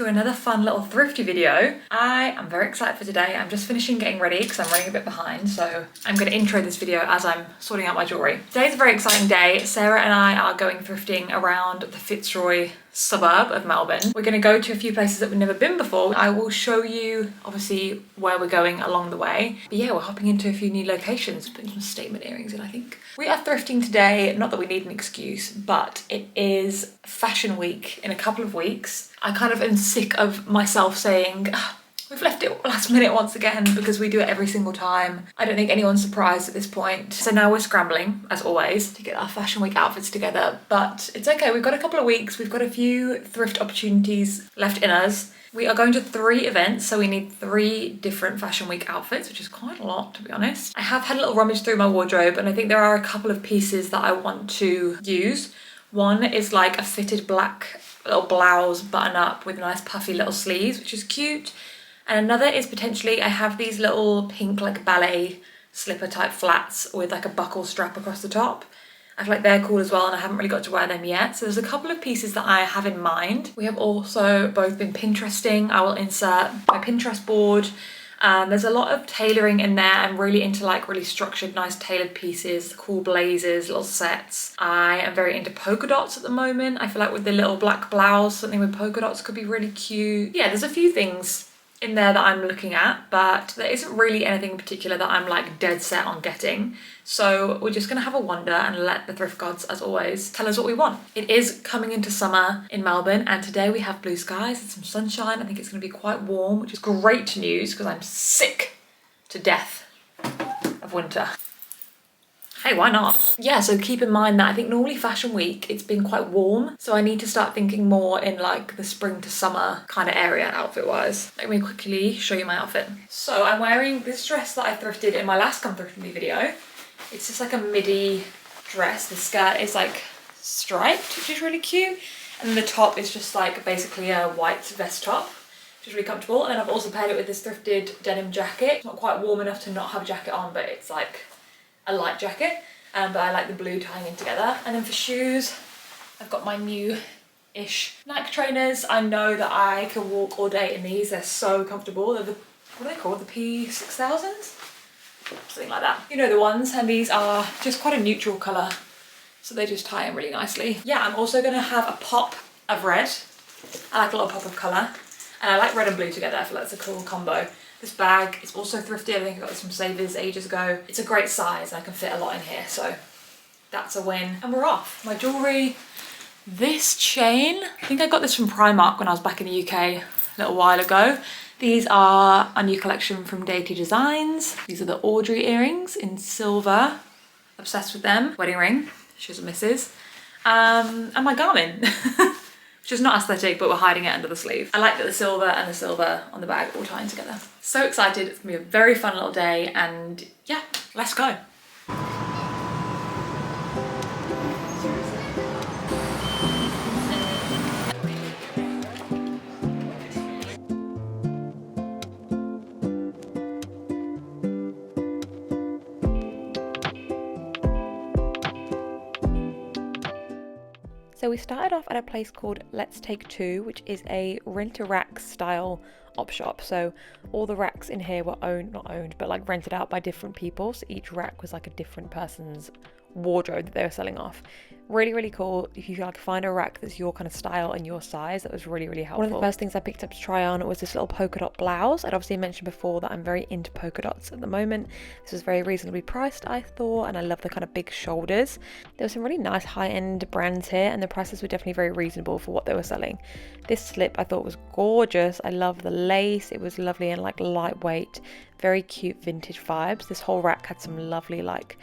to another fun little thrifty video. I am very excited for today. I'm just finishing getting ready because I'm running a bit behind, so I'm going to intro this video as I'm sorting out my jewellery. Today's a very exciting day. Sarah and I are going thrifting around the Fitzroy suburb of Melbourne. We're going to go to a few places that we've never been before. I will show you obviously where we're going along the way. But yeah, we're hopping into a few new locations, putting some statement earrings in, I think. We are thrifting today, not that we need an excuse, but it is Fashion Week in a couple of weeks. I kind of am sick of myself saying, we've left it last minute once again because we do it every single time. I don't think anyone's surprised at this point. So now we're scrambling, as always, to get our Fashion Week outfits together. But it's okay, we've got a couple of weeks. We've got a few thrift opportunities left in us. We are going to 3 events, so we need 3 different Fashion Week outfits, which is quite a lot, to be honest. I have had a little rummage through my wardrobe, and I think there are a couple of pieces that I want to use. One is like a fitted black little blouse button up with nice puffy little sleeves, which is cute. And another is potentially, I have these little pink like ballet slipper type flats with like a buckle strap across the top. I feel like they're cool as well, and I haven't really got to wear them yet. So there's a couple of pieces that I have in mind. We have also both been Pinteresting. I will insert my Pinterest board. There's a lot of tailoring in there. I'm really into like really structured, nice tailored pieces, cool blazers, little sets. I am very into polka dots at the moment. I feel like with the little black blouse, something with polka dots could be really cute. Yeah, there's a few things in there that I'm looking at, but there isn't really anything in particular that I'm like dead set on getting. So we're just gonna have a wander and let the thrift gods, as always, tell us what we want. It is coming into summer in Melbourne, and today we have blue skies and some sunshine. I think it's gonna be quite warm, which is great news because I'm sick to death of winter. Hey, why not? Yeah, so keep in mind that I think normally Fashion Week, it's been quite warm. So I need to start thinking more in like the spring to summer kind of area outfit wise. Let me quickly show you my outfit. So I'm wearing this dress that I thrifted in my last Come Thrifting Me video. It's just like a midi dress. The skirt is like striped, which is really cute. And then the top is just like basically a white vest top, which is really comfortable. And then I've also paired it with this thrifted denim jacket. It's not quite warm enough to not have a jacket on, but it's like a light jacket, but I like the blue tying in together. And then for shoes, I've got my new-ish Nike trainers. I know that I can walk all day in these. They're so comfortable. They're the, what are they called? The P6000s? Something like that. You know the ones, and these are just quite a neutral colour, so they just tie in really nicely. Yeah, I'm also going to have a pop of red. I like a little pop of colour, and I like red and blue together. I feel like it's a cool combo. This bag is also thrifted. I think I got this from Salvos ages ago. It's a great size and I can fit a lot in here, so that's a win. And we're off. My jewellery, this chain, I think I got this from Primark when I was back in the UK a little while ago. These are a new collection from Deity Designs. These are the Audrey earrings in silver. Obsessed with them. Wedding ring, she's a missus. And my Garmin. Which is not aesthetic, but we're hiding it under the sleeve. I like that the silver and the silver on the bag all tying together. So excited, it's gonna be a very fun little day, and yeah, let's go. So we started off at a place called Let's Take Two, which is a rent-a-rack style op shop. So all the racks in here were not owned, but like rented out by different people. So each rack was like a different person's wardrobe that they were selling off. Really, really cool. If you like find a rack that's your kind of style and your size, that was really, really helpful. One of the first things I picked up to try on was this little polka dot blouse. I'd obviously mentioned before that I'm very into polka dots at the moment. This was very reasonably priced, I thought, and I love the kind of big shoulders. There were some really nice high-end brands here, and the prices were definitely very reasonable for what they were selling. This slip I thought was gorgeous. I love the lace. It was lovely and like lightweight, very cute vintage vibes. This whole rack had some lovely like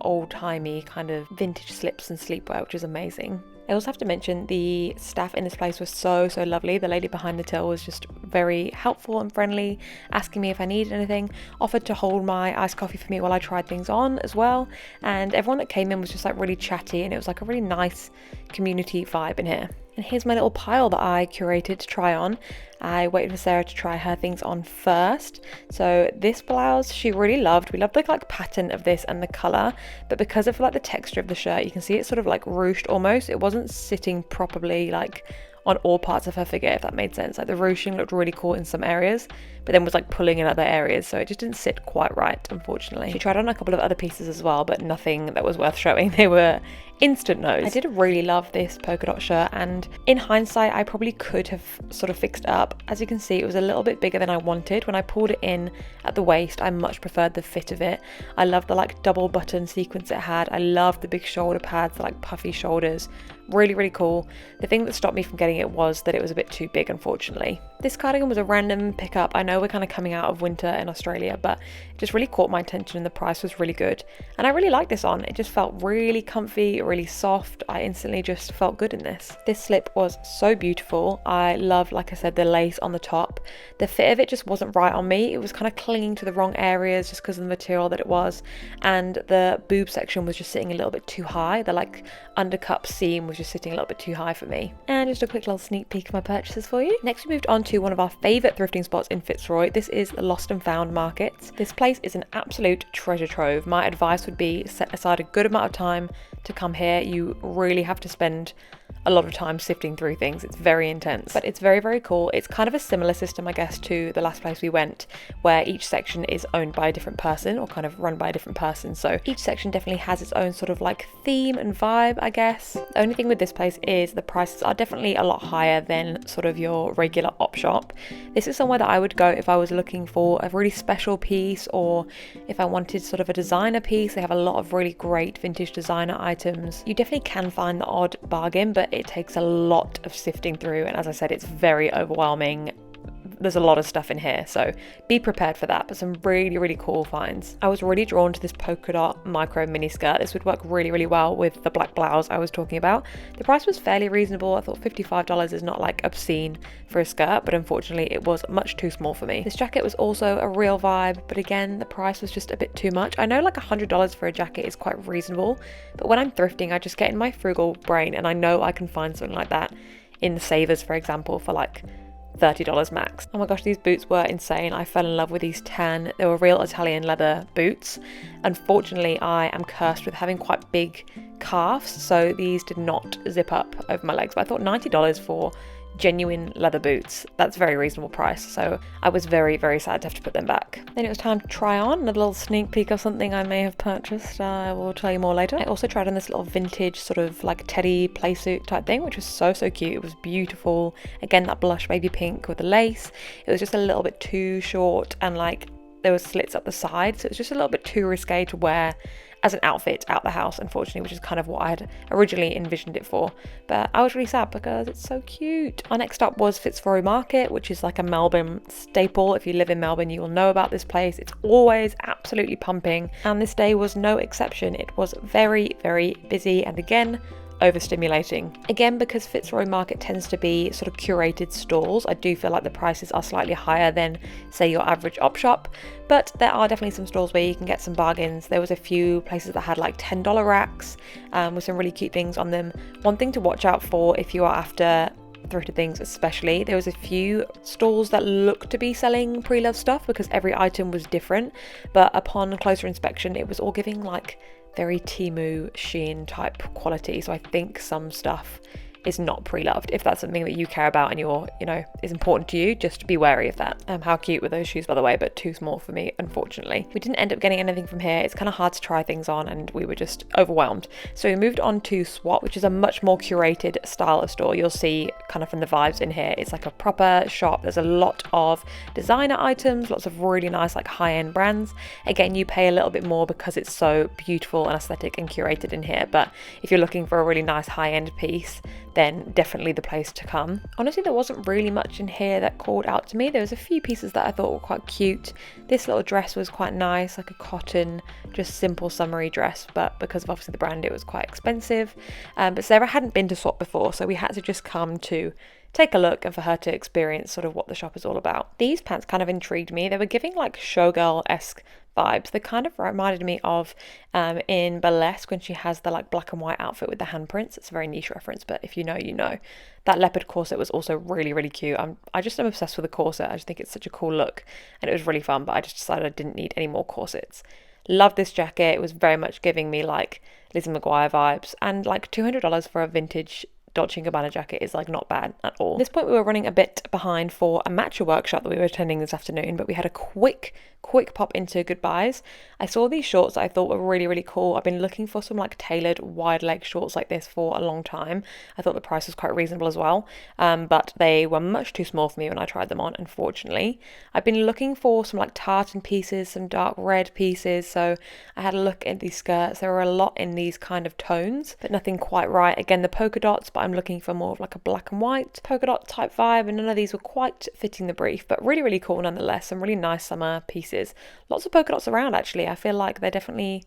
old-timey kind of vintage slips and sleepwear, which is amazing. I also have to mention the staff in this place was so lovely. The lady behind the till was just very helpful and friendly, asking me if I needed anything, offered to hold my iced coffee for me while I tried things on as well, and everyone that came in was just like really chatty, and it was like a really nice community vibe in here. And here's my little pile that I curated to try on. I waited for Sarah to try her things on first. So this blouse she really loved. We loved the like pattern of this and the colour, but because of like the texture of the shirt, you can see it's sort of like ruched almost. It wasn't sitting properly like on all parts of her figure, if that made sense. Like the ruching looked really cool in some areas, but then was like pulling in other areas, so it just didn't sit quite right, unfortunately. She tried on a couple of other pieces as well, but nothing that was worth showing. They were instant no's. I did really love this polka dot shirt, and in hindsight I probably could have sort of fixed it up. As you can see, it was a little bit bigger than I wanted. When I pulled it in at the waist, I much preferred the fit of it. I loved the like double button sequence it had. I loved the big shoulder pads, the like puffy shoulders. Really cool. The thing that stopped me from getting it was that it was a bit too big, unfortunately. This cardigan was a random pickup. I know we're kind of coming out of winter in Australia, but it just really caught my attention and the price was really good. And I really liked this on. It just felt really comfy, really soft. I instantly just felt good in this. This slip was so beautiful. I love, like I said, the lace on the top. The fit of it just wasn't right on me. It was kind of clinging to the wrong areas just because of the material that it was. And the boob section was just sitting a little bit too high. The like undercup seam was just sitting a little bit too high for me. And just a quick little sneak peek of my purchases for you. Next we moved on to one of our favourite thrifting spots in Fitzroy. This is the Lost and Found Market. This place is an absolute treasure trove. My advice would be set aside a good amount of time to come here. You really have to spend a lot of time sifting through things. It's very intense, but it's very cool. It's kind of a similar system, I guess, to the last place we went, where each section is owned by a different person or kind of run by a different person. So each section definitely has its own sort of like theme and vibe, I guess. The only thing with this place is the prices are definitely a lot higher than sort of your regular op shop. This is somewhere that I would go if I was looking for a really special piece, or if I wanted sort of a designer piece. They have a lot of really great vintage designer items. You definitely can find the odd bargain, but it takes a lot of sifting through, and as I said, it's very overwhelming. There's a lot of stuff in here, so be prepared for that, but some really cool finds. I was really drawn to this polka dot micro mini skirt. This would work really well with the black blouse I was talking about. The price was fairly reasonable. I thought $55 is not like obscene for a skirt, but unfortunately it was much too small for me. This jacket was also a real vibe, but again, the price was just a bit too much. I know like $100 for a jacket is quite reasonable, but when I'm thrifting, I just get in my frugal brain and I know I can find something like that in the Savers, for example, for like $30 max. Oh my gosh, these boots were insane. I fell in love with these tan. They were real Italian leather boots. Unfortunately, I am cursed with having quite big calves, so these did not zip up over my legs, but I thought $90 for genuine leather boots, that's a very reasonable price, so I was very sad to have to put them back. Then it was time to try on a little sneak peek of something I may have purchased. I will tell you more later. I also tried on this little vintage sort of like teddy play suit type thing, which was so cute. It was beautiful. Again, that blush baby pink with the lace. It was just a little bit too short, and like there was slits up the side, so it was just a little bit too risque to wear as an outfit out the house, unfortunately, which is kind of what I had originally envisioned it for. But I was really sad because it's so cute. Our next stop was Fitzroy Market, which is like a Melbourne staple. If you live in Melbourne, you will know about this place. It's always absolutely pumping, and this day was no exception. It was very busy, and again, overstimulating. Again, because Fitzroy Market tends to be sort of curated stalls, I do feel like the prices are slightly higher than, say, your average op shop, but there are definitely some stalls where you can get some bargains. There was a few places that had like $10 racks with some really cute things on them. One thing to watch out for if you are after thrifted things especially, there was a few stalls that looked to be selling pre-loved stuff because every item was different, but upon closer inspection it was all giving like very Temu Shein type quality, so I think some stuff is not pre-loved. If that's something that you care about and you're, is important to you, just be wary of that. How cute were those shoes, by the way, but too small for me, unfortunately. We didn't end up getting anything from here. It's kind of hard to try things on and we were just overwhelmed. So we moved on to Swop, which is a much more curated style of store. You'll see kind of from the vibes in here, it's like a proper shop. There's a lot of designer items, lots of really nice like high-end brands. Again, you pay a little bit more because it's so beautiful and aesthetic and curated in here, but if you're looking for a really nice high-end piece, then definitely the place to come. Honestly, there wasn't really much in here that called out to me. There was a few pieces that I thought were quite cute. This little dress was quite nice, like a cotton, just simple summery dress, but because of obviously the brand, it was quite expensive. But Sarah hadn't been to Swop before, so we had to just come to take a look and for her to experience sort of what the shop is all about. These pants kind of intrigued me. They were giving like showgirl-esque vibes. They kind of reminded me of in Burlesque when she has the like black and white outfit with the handprints. It's a very niche reference, but if you know, you know. That leopard corset was also really cute. I just am obsessed with the corset. I just think it's such a cool look and it was really fun, but I just decided I didn't need any more corsets. Love this jacket. It was very much giving me like Lizzie McGuire vibes, and like $200 for a vintage Dolce & Gabbana jacket is like not bad at all. At this point we were running a bit behind for a matcha workshop that we were attending this afternoon, but we had a quick pop into Goodbyes. I saw these shorts that I thought were really cool. I've been looking for some like tailored wide leg shorts like this for a long time. I thought the price was quite reasonable as well, but they were much too small for me when I tried them on, unfortunately. I've been looking for some like tartan pieces, some dark red pieces, so I had a look at these skirts. There were a lot in these kind of tones, but nothing quite right. Again, the polka dots, but I'm looking for more of like a black and white polka dot type vibe, and none of these were quite fitting the brief, but really cool nonetheless. Some really nice summer pieces. Lots of polka dots around actually. I feel like they're definitely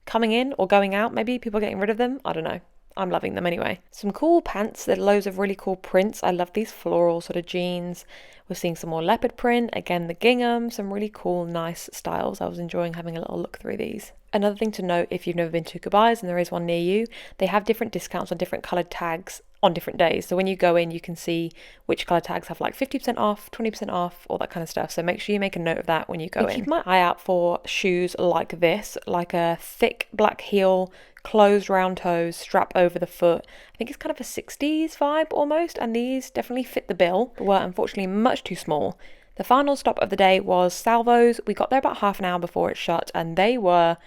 coming in or going out. Maybe people are getting rid of them. I don't know. I'm loving them anyway. Some cool pants. There are loads of really cool prints. I love these floral sort of jeans. We're seeing some more leopard print. Again, the gingham. Some really cool, nice styles. I was enjoying having a little look through these. Another thing to note, if you've never been to Goodbyes and there is one near you, they have different discounts on different coloured tags on different days. So when you go in, you can see which colour tags have like 50% off, 20% off, all that kind of stuff. So make sure you make a note of that when you go in. Keep my eye out for shoes like this, like a thick black heel, closed round toes, strap over the foot. I think it's kind of a 60s vibe almost, and these definitely fit the bill, but were unfortunately much too small. The final stop of the day was Salvos. We got there about half an hour before it shut, and they were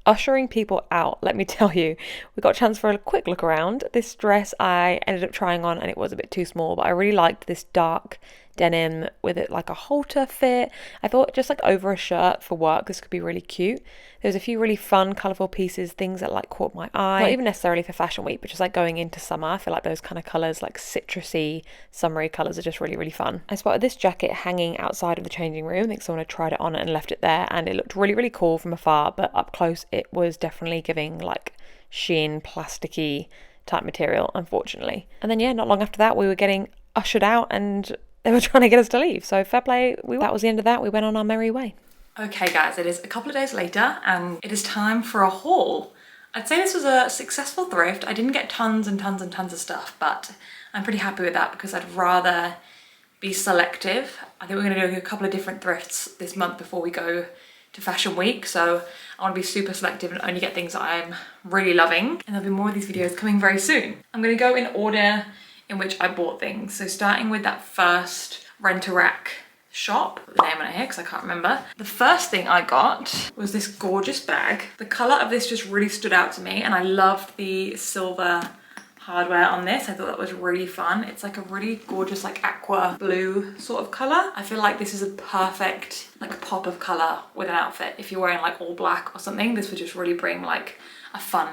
ushering people out, let me tell you. We got a chance for a quick look around. This dress I ended up trying on and it was a bit too small, but I really liked this dark denim with it like a halter fit. I thought just like over a shirt for work, this could be really cute. There's a few really fun, colourful pieces, things that like caught my eye. Not even necessarily for fashion week, but just like going into summer. I feel like those kind of colours, like citrusy, summery colours are just really fun. I spotted this jacket hanging outside of the changing room. I think someone had tried it on and left it there, and it looked really cool from afar, but up close it was definitely giving like sheen, plasticky type material, unfortunately. And then yeah, not long after that we were getting ushered out and they were trying to get us to leave. So fair play. That was the end of that. We went on our merry way. Okay guys, it is a couple of days later and it is time for a haul. I'd say this was a successful thrift. I didn't get tons and tons of stuff, but I'm pretty happy with that because I'd rather be selective. I think we're gonna do a couple of different thrifts this month before we go to Fashion Week. So I wanna be super selective and only get things that I'm really loving. And there'll be more of these videos coming very soon. I'm gonna go in order in which I bought things. So starting with that first rent-a-rack shop, put the name on it here because I can't remember. The first thing I got was this gorgeous bag. The colour of this just really stood out to me and I loved the silver hardware on this. I thought that was really fun. It's like a really gorgeous like aqua blue sort of colour. I feel like this is a perfect like pop of colour with an outfit. If you're wearing like all black or something, this would just really bring like a fun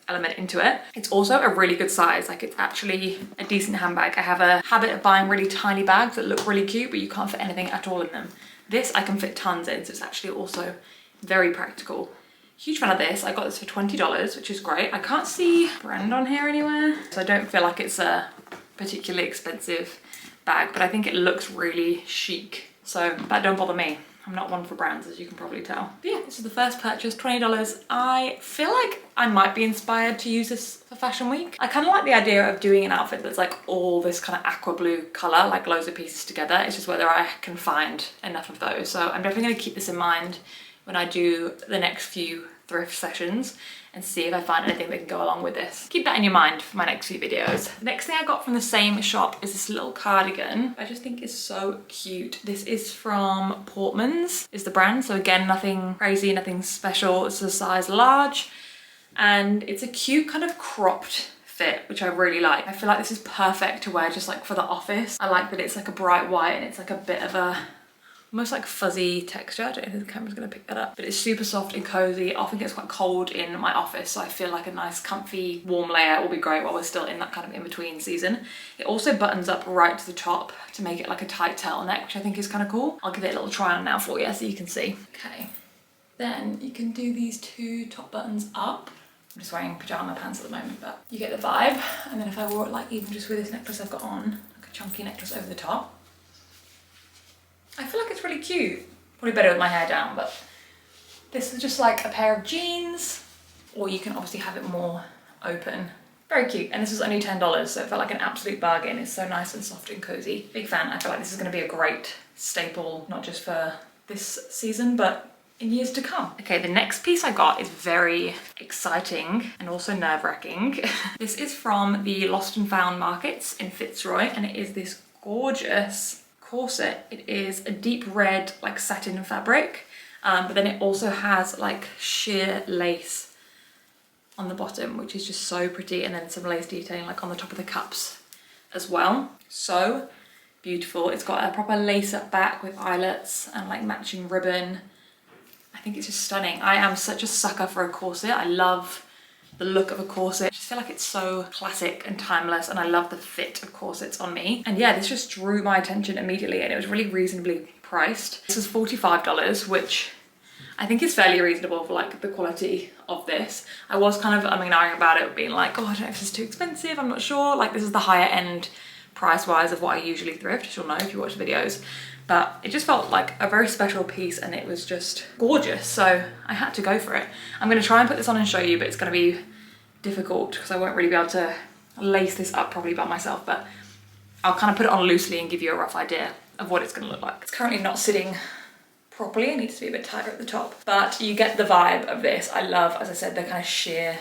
element into it. It's also a really good size, like it's actually a decent handbag. I have a habit of buying really tiny bags that look really cute but you can't fit anything at all in them. This I can fit tons in, so it's actually also very practical. Huge fan of this. I got this for $20, which is great. I can't see brand on here anywhere, so I don't feel like it's a particularly expensive bag, but I think it looks really chic, so that don't bother me. I'm not one for brands, as you can probably tell. But yeah, this is the first purchase, $20. I feel like I might be inspired to use this for Fashion Week. I kind of like the idea of doing an outfit that's like all this kind of aqua blue colour, like loads of pieces together. It's just whether I can find enough of those. So I'm definitely going to keep this in mind when I do the next few thrift sessions and see if I find anything that can go along with this. Keep that in your mind for my next few videos. The next thing I got from the same shop is this little cardigan. I just think it's so cute. This is from Portman's, is the brand. So again, nothing crazy, nothing special. It's a size large and it's a cute kind of cropped fit, which I really like. I feel like this is perfect to wear just like for the office. I like that it's like a bright white and it's like a bit of a almost like fuzzy texture. I don't know if the camera's gonna pick that up, but it's super soft and cozy. It often gets quite cold in my office, so I feel like a nice comfy warm layer will be great while we're still in that kind of in-between season. It also buttons up right to the top to make it like a tight turtleneck, which I think is kind of cool. I'll give it a little try on now for you so you can see. Okay, then you can do these two top buttons up. I'm just wearing pajama pants at the moment, but you get the vibe. And then if I wore it like even just with this necklace I've got on, like a chunky necklace over the top, I feel like it's really cute. Probably better with my hair down, but this is just like a pair of jeans, or you can obviously have it more open. Very cute, and this was only $10, so it felt like an absolute bargain. It's so nice and soft and cozy. Big fan. I feel like this is gonna be a great staple, not just for this season, but in years to come. Okay, the next piece I got is very exciting and also nerve-wracking. This is from the Lost and Found markets in Fitzroy, and it is this gorgeous corset. It is a deep red, like satin fabric, but then it also has like sheer lace on the bottom, which is just so pretty, and then some lace detailing like on the top of the cups as well. So beautiful. It's got a proper lace up back with eyelets and like matching ribbon. I think it's just stunning. I am such a sucker for a corset. I love the look of a corset. I just feel like it's so classic and timeless, and I love the fit of corsets on me. And yeah, this just drew my attention immediately, and it was really reasonably priced. This was $45, which I think is fairly reasonable for like the quality of this. I was kind of umming and ahhing about it, being like, oh, I don't know if this is too expensive, I'm not sure. Like, this is the higher end price-wise of what I usually thrift, as you'll know if you watch the videos. But it just felt like a very special piece, and it was just gorgeous, so I had to go for it. I'm gonna try and put this on and show you, but it's gonna be difficult because I won't really be able to lace this up properly by myself, but I'll kind of put it on loosely and give you a rough idea of what it's gonna look like. It's currently not sitting properly, it needs to be a bit tighter at the top, but you get the vibe of this. I love, as I said, the kind of sheer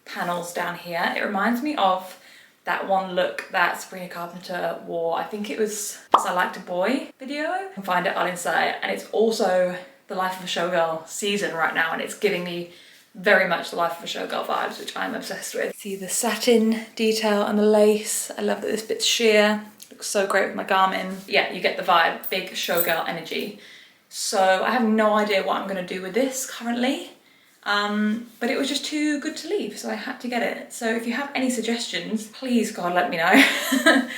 panels down here. It reminds me of that one look that Sabrina Carpenter wore. I think it was I Liked a Boy video. You can find it on Insight, and it's also the Life of a Showgirl season right now, and it's giving me very much the Life of a Showgirl vibes, which I'm obsessed with. See the satin detail and the lace. I love that this bit's sheer. Looks so great with my Garmin. Yeah, you get the vibe, big showgirl energy. So I have no idea what I'm gonna do with this currently. But it was just too good to leave, so I had to get it. So if you have any suggestions, please God, let me know.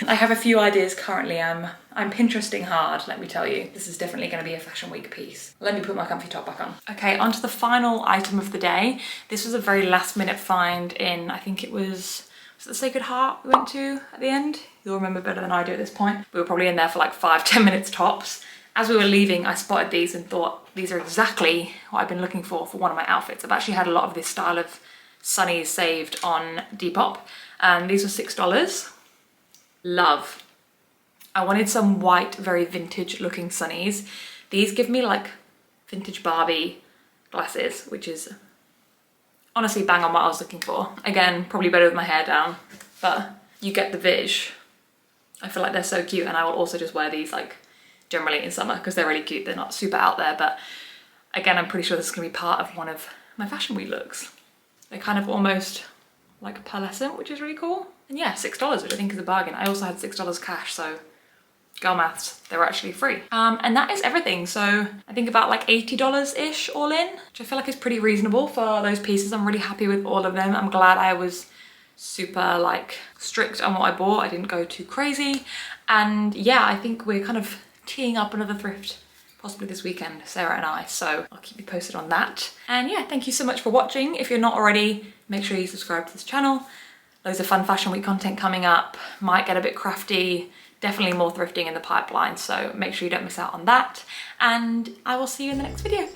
I have a few ideas currently. I'm Pinteresting hard, let me tell you. This is definitely gonna be a fashion week piece. Let me put my comfy top back on. Okay, on to the final item of the day. This was a very last minute find in, I think it was it the Sacred Heart we went to at the end? You'll remember better than I do at this point. We were probably in there for like 5-10 minutes tops. As we were leaving, I spotted these and thought, these are exactly what I've been looking for one of my outfits. I've actually had a lot of this style of sunnies saved on Depop, and these were $6. Love. I wanted some white, very vintage looking sunnies. These give me like vintage Barbie glasses, which is honestly bang on what I was looking for. Again, probably better with my hair down, but you get the vish. I feel like they're so cute, and I will also just wear these like generally in summer because they're really cute. They're not super out there, but again, I'm pretty sure this is gonna be part of one of my fashion week looks. They're kind of almost like pearlescent, which is really cool. And yeah, $6, which I think is a bargain. I also had $6 cash, so girl maths, they were actually free. And that is everything. So I think about like $80-ish all in, which I feel like is pretty reasonable for those pieces. I'm really happy with all of them. I'm glad I was super like strict on what I bought. I didn't go too crazy. And yeah, I think we're kind of teeing up another thrift possibly this weekend, Sarah and I, so I'll keep you posted on that. And yeah, thank you so much for watching. If you're not already, make sure you subscribe to this channel. Loads of fun fashion week content coming up, might get a bit crafty, definitely more thrifting in the pipeline, so make sure you don't miss out on that, and I will see you in the next video.